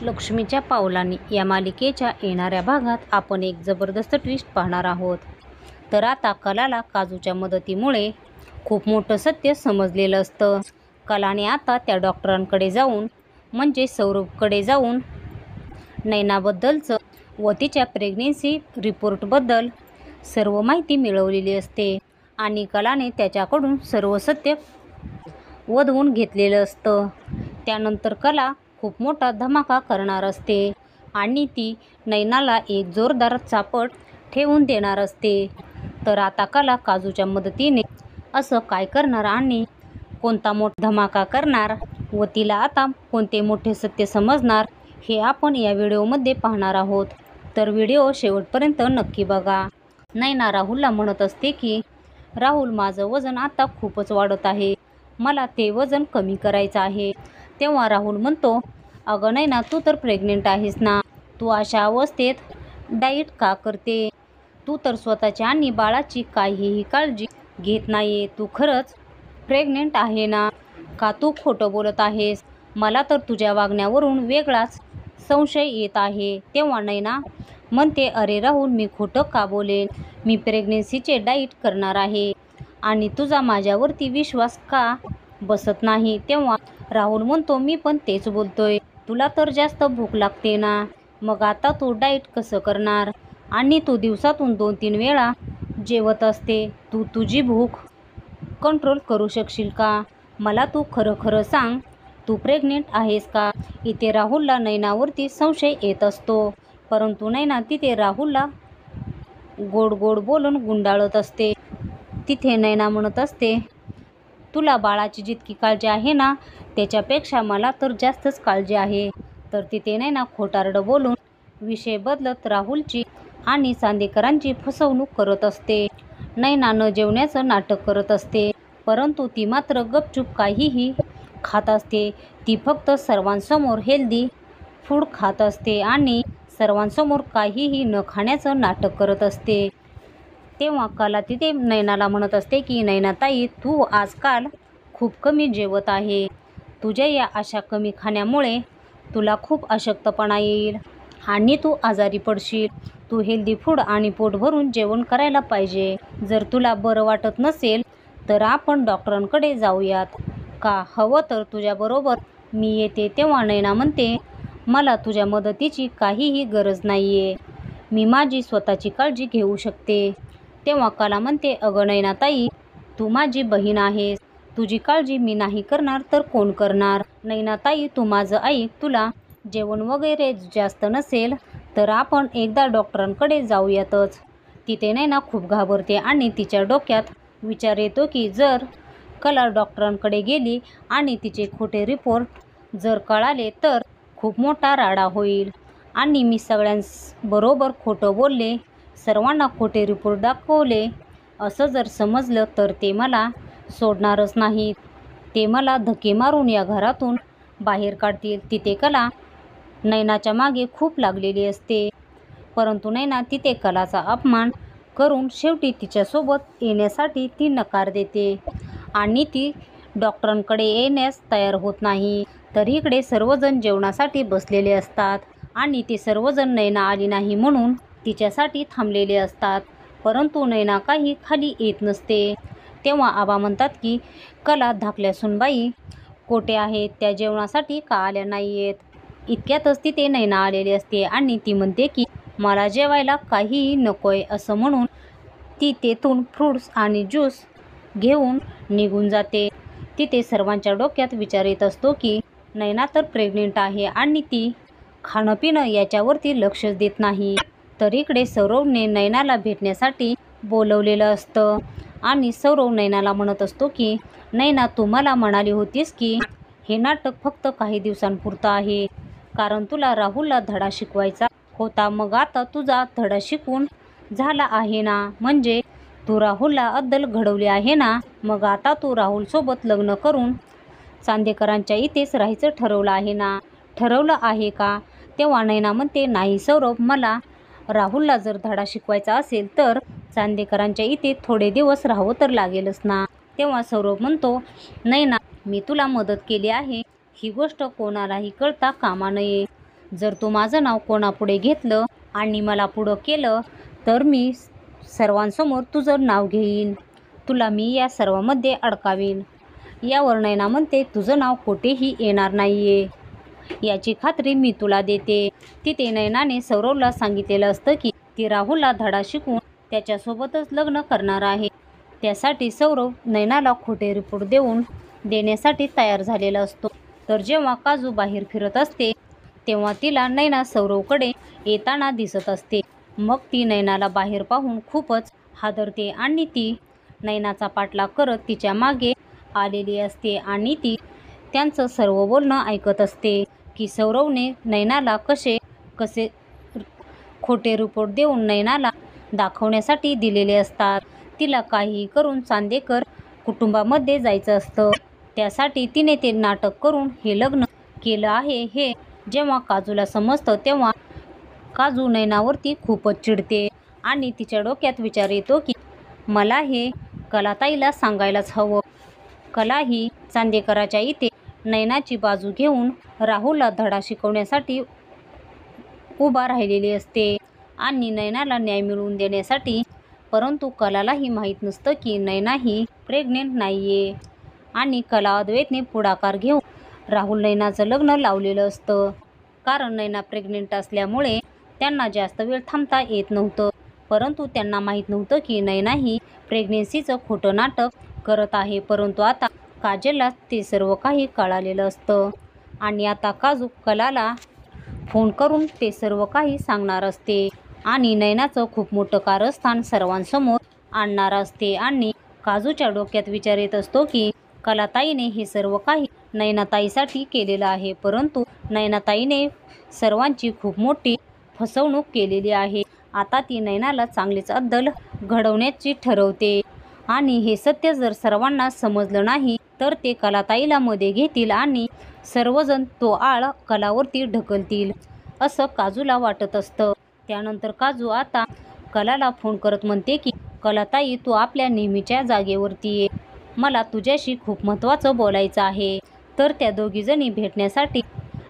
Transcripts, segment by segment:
लक्ष्मीच्या पावलांनी या मालिकेच्या येणाऱ्या भागात आपण एक जबरदस्त ट्विस्ट पाहणार आहोत. तर आता कलाला काजूच्या मदतीमुळे खूप मोठं सत्य समजलेलं असतं. कलाने आता त्या डॉक्टरांकडे जाऊन म्हणजे सौरभकडे जाऊन नैनाबद्दलचं व तिच्या प्रेग्नेन्सी रिपोर्टबद्दल सर्व माहिती मिळवलेली असते आणि कलाने त्याच्याकडून सर्व सत्य वधवून घेतलेलं असतं. त्यानंतर कला खूप मोठा धमाका करणार असते आणि ती नैनाला एक जोरदार चापट ठेवून देणार असते. तर आता कला काजूच्या मदतीने असं काय करणार आणि कोणता मोठा धमाका करणार व तिला आता कोणते मोठे सत्य समजणार हे आपण या व्हिडिओमध्ये पाहणार आहोत. तर व्हिडिओ शेवटपर्यंत नक्की बघा. नैना राहुलला म्हणत असते की राहुल, माझं वजन आता खूपच वाढत आहे, मला ते वजन कमी करायचं आहे. तेव्हा राहुल म्हणतो, अगं नैना, तू तर प्रेग्नेंट आहेस ना, तू अशा अवस्थेत डाईट का करते? तू तर स्वतःची आणि बाळाची काहीही काळजी घेत नाही. तू खरंच प्रेग्नेंट आहे ना, का तू खोटं बोलत आहेस? मला तर तुझ्या वागण्यावरून वेगळाच संशय येत आहे. तेव्हा नैना म्हणते, अरे राहुल, मी खोटं का बोलेन? मी प्रेग्नेन्सीचे डाईट करणार आहे आणि तुझा माझ्यावरती विश्वास का बसत नाही? तेव्हा राहुल म्हणतो, मी पण तेच बोलतोय, तुला तर जास्त भूक लागते ना, मग आता तू डाईट कसं करणार? आणि तू दिवसातून 2-3 वेळा जेवत असते, तू तुझी भूक कंट्रोल करू शकशील का? मला तू खरं खरं सांग, तू प्रेग्नेंट आहेस का? इथे राहुलला नैनावरती संशय येत असतो, परंतु नैना तिथे राहुलला गोड गोड बोलून गुंडाळत असते. तिथे नैना म्हणत असते, तुला बाळाची जितकी काळजी आहे ना, त्याच्यापेक्षा मला तर जास्तच काळजी आहे. तर तिथे नैना खोटारडं बोलून विषय बदलत राहुलची आणि चांदेकरांची फसवणूक करत असते. नैना न जेवण्याचं नाटक करत असते, परंतु ती मात्र गपचूप काहीही खात असते. ती फक्त सर्वांसमोर हेल्दी फूड खात असते आणि सर्वांसमोर काहीही न खाण्याचं नाटक करत असते. तेव्हा कला तिथे नैनाला म्हणत असते की नैनाताई, तू आजकाल खूप कमी जेवत आहे. तुझ्या या अशा कमी खाण्यामुळे तुला खूप अशक्तपणा येईल आणि तू आजारी पडशील. तू हेल्दी फूड आणि पोट भरून जेवण करायला पाहिजे. जर तुला बरं वाटत नसेल तर आपण डॉक्टरांकडे जाऊयात का? हवं तर तुझ्याबरोबर मी येते. तेव्हा नैना म्हणते, मला तुझ्या मदतीची काहीही गरज नाही आहे, मी माझी स्वतःची काळजी घेऊ शकते. तेव्हा कला म्हणते, अगं नैनाताई, तू माझी बहीण आहेस, तुझी काळजी मी नाही करणार तर कोण करणार? नैनाताई, तू माझं ऐक, तुला जेवण वगैरे जास्त नसेल तर आपण एकदा डॉक्टरांकडे जाऊयातच. तिथे नैना खूप घाबरते आणि तिच्या डोक्यात विचार येतो की जर कला डॉक्टरांकडे गेली आणि तिचे खोटे रिपोर्ट जर कळाले तर खूप मोठा राडा होईल आणि मी सगळ्यांबरोबर खोटं बोलले, सर्वांना खोटे रिपोर्ट दाखवले असं जर समजलं तर ते मला सोडणारच नाहीत. ते मला धक्के मारून या घरातून बाहेर काढतील. तिथे कला नैनाच्या मागे खूप लागलेली असते, परंतु नैना तिथे कलाचा अपमान करून शेवटी तिच्यासोबत येण्यासाठी ती नकार देते आणि ती डॉक्टरांकडे येण्यास तयार होत नाही. तर इकडे सर्वजण जेवणासाठी बसलेले असतात आणि ते सर्वजण नैना आली नाही म्हणून तिच्यासाठी थांबलेले असतात, परंतु नैना काही खाली येत नसते. तेव्हा आबा म्हणतात की कला, धाकल्या सुनबाई कोठे आहेत? त्या जेवणासाठी का आल्या नाही आहेत? इतक्यातच तिथे नैना आलेली असते आणि ती म्हणते की मला जेवायला काहीही नकोय असं म्हणून ती तेथून फ्रूट्स आणि ज्यूस घेऊन निघून जाते. तिथे सर्वांच्या डोक्यात विचार येत असतो की नैना तर प्रेग्नेंट आहे आणि ती खाणं पिणं याच्यावरती लक्षच देत नाही. तर इकडे सौरवने नैनाला भेटण्यासाठी बोलवलेलं असतं आणि सौरव नैनाला म्हणत असतो की नैना, तू मला म्हणाली होतीस की हे नाटक फक्त काही दिवसांपुरतं आहे, कारण तुला राहुलला धडा शिकवायचा होता. मग आता तुझा धडा शिकून झाला आहे ना, म्हणजे तू राहुलला अद्दल घडवली आहे ना, मग आता तू राहुलसोबत लग्न करून चांदेकरांच्या इथेच राहायचं ठरवलं आहे ना? ठरवलं आहे का? तेव्हा नैना म्हणते, नाही सौरभ, मला राहुलला जर धडा शिकवायचा असेल तर चांदेकरांच्या इथे थोडे दिवस राहावं तर लागेलच ना. तेव्हा सौरभ म्हणतो, नैना, मी तुला मदत केली आहे ही गोष्ट कोणालाही कळता कामा नये. जर तू माझं नाव कोणापुढे घेतलं आणि मला पुढं केलं तर मी सर्वांसमोर तुझं नाव घेईन, तुला मी या सर्वांमध्ये अडकावीन. यावर नैना म्हणते, तुझं नाव कुठेही येणार नाहीये याची खात्री मी तुला देते. तिथे नैनाने सौरवला सांगितलेलं असतं की ती राहुलला धडा शिकवून त्याच्यासोबतच लग्न करणार आहे. त्यासाठी सौरव नैनाला खोटे रिपोर्ट देण्यासाठी तयार झालेला असतो. तर जेव्हा काजू बाहेर फिरत असते तेव्हा तिला नैना सौरवकडे येताना दिसत असते. मग ती नैनाला बाहेर पाहून खूपच हादरते आणि ती नैनाचा पाठलाग करत तिच्या मागे आलेली असते आणि ती त्यांचं सर्व बोलणं ऐकत असते की सौरवने नैनाला कसे खोटे रिपोर्ट देऊन नैनाला दाखवण्यासाठी दिलेले असतात. तिला काहीही करून चांदेकर कुटुंबामध्ये जायचं असतं. त्यासाठी तिने ते नाटक करून हे लग्न केलं आहे हे जेव्हा काजूला समजतं तेव्हा काजू नैनावरती खूपच चिडते आणि तिच्या डोक्यात विचार येतो की मला हे कलाताईला सांगायलाच हवं. कला ही चांदेकराच्या इथे नैनाची बाजू घेऊन राहुलला धडा शिकवण्यासाठी उभा राहिलेली असते आणि नैनाला न्याय मिळवून देण्यासाठी. परंतु कलालाही माहीत नसतं की नैना ही प्रेग्नेंट नाहीये आणि कला अद्वैतने पुढाकार घेऊन राहुल नैनाचं लग्न लावलेलं असतं. कारण नैना प्रेग्नेंट असल्यामुळे त्यांना जास्त वेळ थांबता येत नव्हतं. परंतु त्यांना माहीत नव्हतं की नैना ही प्रेग्नेन्सीचं खोटं नाटक करत आहे. परंतु आता काजलला ते सर्व काही कळालेलं असतं आणि आता काजू कलाला फोन करून ते सर्व काही सांगणार असते आणि नैनाचं खूप मोठं कारस्थान सर्वांसमोर आणणार असते. आणि काजूच्या डोक्यात विचार येत असतो की कलाताईने हे सर्व काही नैनाताईसाठी केलेलं आहे. परंतु नैनाताईने सर्वांची खूप मोठी फसवणूक केलेली आहे. आता ती नैनाला चांगलीच अद्दल घडवण्याची ठरवते आणि हे सत्य जर सर्वांना समजलं नाही तर ते कलाताईला मध्ये घेतील आणि सर्वजण तो आळ कलावरती ढकलतील असं काजूला वाटत असतं. त्यानंतर काजू आता कलाला फोन करत म्हणते की कलाताई, तू आपल्या नेहमीच्या जागेवरती ये, मला तुझ्याशी खूप महत्त्वाचं बोलायचं आहे. तर त्या दोघीजणी भेटण्यासाठी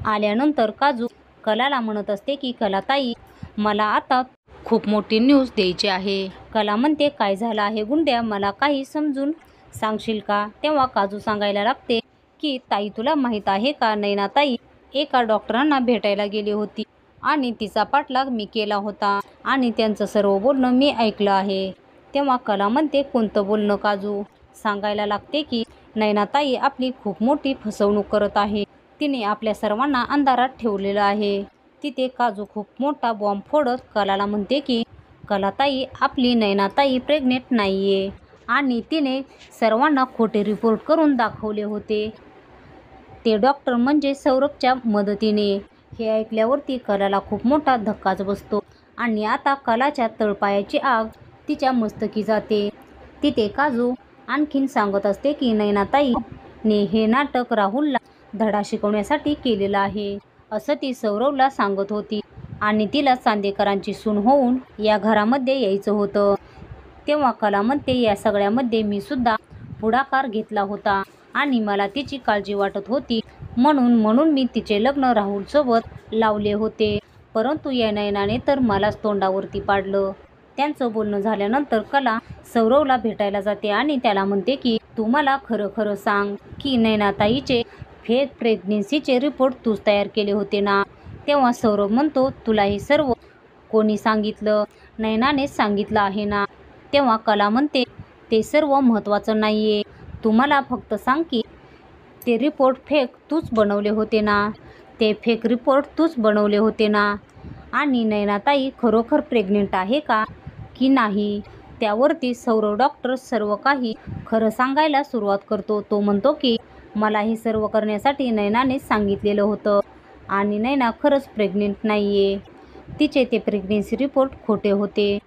आल्यानंतर काजू कलाला म्हणत असते की कलाताई, मला आता खूप मोठी न्यूज द्यायची आहे. कला म्हणते, काय झालं आहे गुंड्या, मला काही समजून सांगशील का? तेव्हा काजू सांगायला लागते की ताई, तुला माहीत आहे का नैनाताई एका डॉक्टरांना भेटायला गेली होती आणि तिचा पाठलाग मी केला होता आणि त्यांचं सर्व बोलणं मी ऐकलं आहे. तेव्हा कला म्हणते, कोणतं बोलणं? काजू सांगायला लागते की नैनाताई आपली खूप मोठी फसवणूक करत आहे, तिने आपल्या सर्वांना अंधारात ठेवलेलं आहे. तिथे काजू खूप मोठा बॉम्ब फोडत कलाला म्हणते की कलाताई, आपली नैनाताई प्रेग्नेंट नाहीये आणि तिने सर्वांना खोटे रिपोर्ट करून दाखवले होते, ते डॉक्टर म्हणजे सौरभच्या मदतीने. हे ऐकल्यावरती कलाला खूप मोठा धक्काच बसतो आणि आता कलाच्या तळपायाची आग तिच्या मस्तकी जाते. तिथे काजू आणखीन सांगत असते की नैनाताईने हे नाटक राहुलला धडा शिकवण्यासाठी केलेलं आहे असं ती सौरवला सांगत होती आणि तिला चांदेकरांची सून होऊन या घरामध्ये यायचं होतं. तेव्हा कला म्हणते, या सगळ्यामध्ये मी सुद्धा पुढाकार घेतला होता आणि मला तिची काळजी वाटत होती म्हणून मी तिचे लग्न राहुलसोबत लावले होते. परंतु या नैनाने तर मलाच तोंडावरती पाडलं. त्यांचं बोलणं झाल्यानंतर कला सौरवला भेटायला जाते आणि त्याला म्हणते की तू मला खरं खरं सांग की नैनाताईचे फेक प्रेग्नेन्सीचे रिपोर्ट तूच तयार केले होते ना? तेव्हा सौरव म्हणतो, तुला हे सर्व कोणी सांगितलं? नैनानेच सांगितलं आहे ना? तेव्हा कला म्हणते, ते सर्व महत्त्वाचं नाहीये, तू मला फक्त सांग की ते रिपोर्ट फेक तूच बनवले होते ना? ते फेक रिपोर्ट तूच बनवले होते ना? आणि नैनाताई खरोखर प्रेग्नेंट आहे का की नाही? त्यावरती सौरव डॉक्टर सर्व काही खरं सांगायला सुरुवात करतो. तो म्हणतो की मला हे सर्व करण्यासाठी नैनानेच सांगितलेलं होतं आणि नैना खरंच प्रेग्नेंट नाहीये, तिचे ते प्रेग्नेन्सी रिपोर्ट खोटे होते.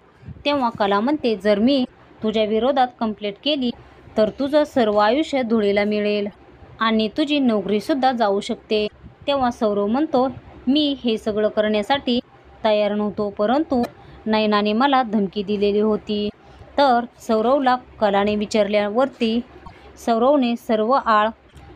तेव्हा कला म्हणते, जर मी तुझ्या विरोधात कंप्लेंट केली तर तुझं सर्व आयुष्य धुळीला मिळेल आणि तुझी नोकरीसुद्धा जाऊ शकते. तेव्हा सौरव म्हणतो, मी हे सगळं करण्यासाठी तयार नव्हतो, परंतु नैनाने मला धमकी दिलेली होती. तर सौरवला कलाने विचारल्यावरती सौरवने सर्व आळ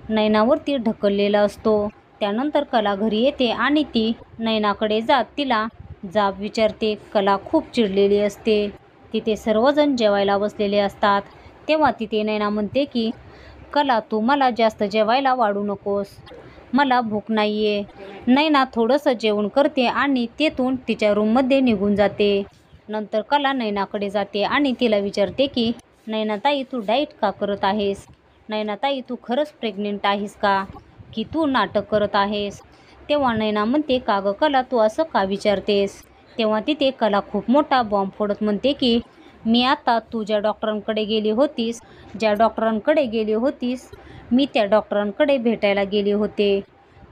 नैनावरती ढकललेला असतो. त्यानंतर कला घरी येते आणि ती नैनाकडे जात तिला जाब विचारते. कला खूप चिडलेली असते. तिथे सर्वजण जेवायला बसलेले असतात. तेव्हा तिथे नैना म्हणते की कला, तू मला जास्त जेवायला वाढू नकोस, मला भूक नाहीये. नैना थोडंसं जेवण करते आणि तेथून तिच्या रूममध्ये निघून जाते. नंतर कला नैनाकडे जाते आणि तिला विचारते की नैनाताई, तू डाईट का करत आहेस? नैनाताई, तू खरंच प्रेग्नेंट आहेस का, की तू नाटक करत आहेस? तेव्हा नैना म्हणते, का गं कला, तू असं का विचारतेस? तेव्हा तिथे कला खूप मोठा बॉम्ब फोडत म्हणते की मी आता तू ज्या डॉक्टरांकडे गेली होतीस, मी त्या डॉक्टरांकडे भेटायला गेले होते.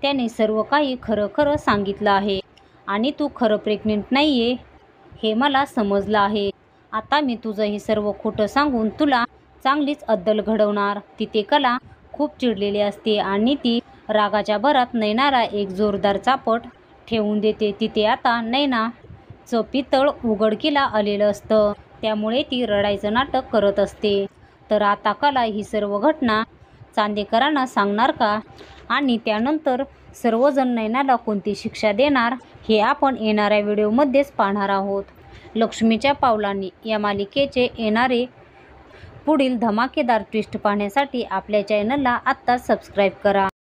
त्याने सर्व काही खरं सांगितलं आहे आणि तू खरं प्रेग्नेंट नाहीये हे मला समजलं आहे. आता मी तुझं हे सर्व खोटं सांगून तुला चांगलीच अद्दल घडवणार. तिथे कला खूप चिडलेली असते आणि ती रागाच्या भरात नैनाला एक जोरदार चापट ठेवून देते. तिथे आता नैनाचं पितळ उघडकीला आलेलं असतं, त्यामुळे ती रडायचं नाटक करत असते. तर आता कला ही सर्व घटना चांदेकरांना सांगणार का, आणि त्यानंतर सर्वजण नैनाला कोणती शिक्षा देणार हे आपण येणाऱ्या व्हिडिओमध्येच पाहणार आहोत. लक्ष्मीच्या पावलांनी या मालिकेचे येणारे पुढील धमाकेदार ट्विस्ट पाहण्यासाठी आपल्या चॅनलला आत्ताच सबस्क्राईब करा.